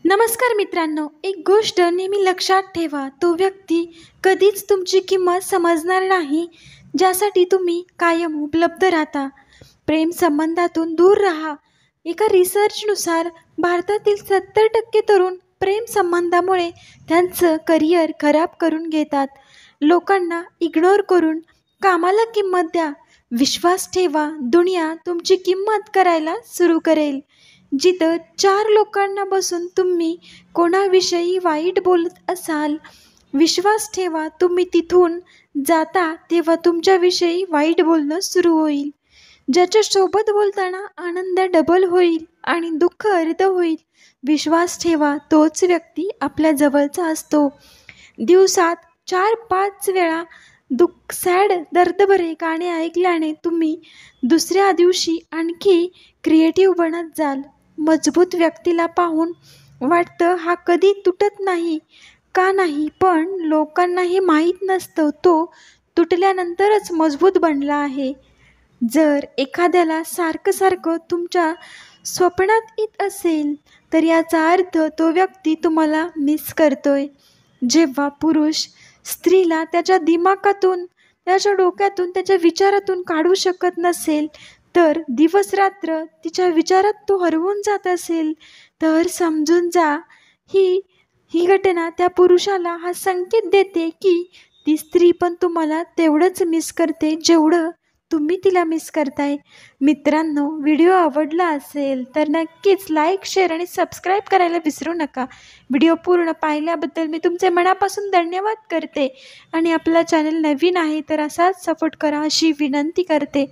नमस्कार मित्रांनो, एक गोष्ट नेहमी लक्षात ठेवा. तो व्यक्ती कधीच तुमची किंमत समजणार नाही, ज्यासाठी तुम्ही कायम उपलब्ध राहता. प्रेम संबंधातून दूर राहा. एका रिसर्चनुसार भारतातील 70% तरुण प्रेम संबंधामुळे त्यांचं करिअर खराब करून घेतात. लोकांना इग्नोर करून कामाला किंमत द्या. विश्वास ठेवा, दुनिया तुमची किंमत करायला सुरू करेल. जिथं 4 लोकांना बसून तुम्ही कोणाविषयी वाईट बोलत असाल, विश्वास ठेवा तुम्ही तिथून जाता तेव्हा तुमच्याविषयी वाईट बोलणं सुरू होईल. ज्याच्यासोबत बोलताना आनंद डबल होईल आणि दुःख अर्ध होईल. विश्वास ठेवा, तोच व्यक्ती आपल्या जवळचा असतो. दिवसात 4-5 वेळा सॅड दर्दभरे गाणे ऐकल्याने तुम्ही दुसऱ्या दिवशी आणखी क्रिएटिव्ह बनत जाल. मजबूत व्यक्तीला पाहून वाटतं हा कधी तुटत नाही. का नाही, पण लोकांनाही माहीत नसतं तो तुटल्यानंतरच मजबूत बनला आहे. जर एखाद्याला सारखं सारखं तुमच्या स्वप्नात येत असेल तर याचा अर्थ तो व्यक्ती तुम्हाला मिस करतोय. जेव्हा पुरुष स्त्रीला त्याच्या दिमागातून, त्याच्या डोक्यातून, त्याच्या विचारातून काढू शकत नसेल, तर दिवस रात्र तिच्या विचारात तो हरवून जात असेल, तर समजून जा ही ही घटना त्या पुरुषाला हा संकेत देते की ती स्त्री पण तुम्हाला तेवढंच मिस करते जेवढं तुम्ही तिला मिस करताय. मित्रांनो, व्हिडिओ आवडला असेल तर नक्कीच लाईक, शेअर आणि सबस्क्राईब करायला विसरू नका. व्हिडिओ पूर्ण पाहिल्याबद्दल मी तुमचे मनापासून धन्यवाद करते आणि आपला चॅनल नवीन आहे तर असाच सपोर्ट करा अशी विनंती करते.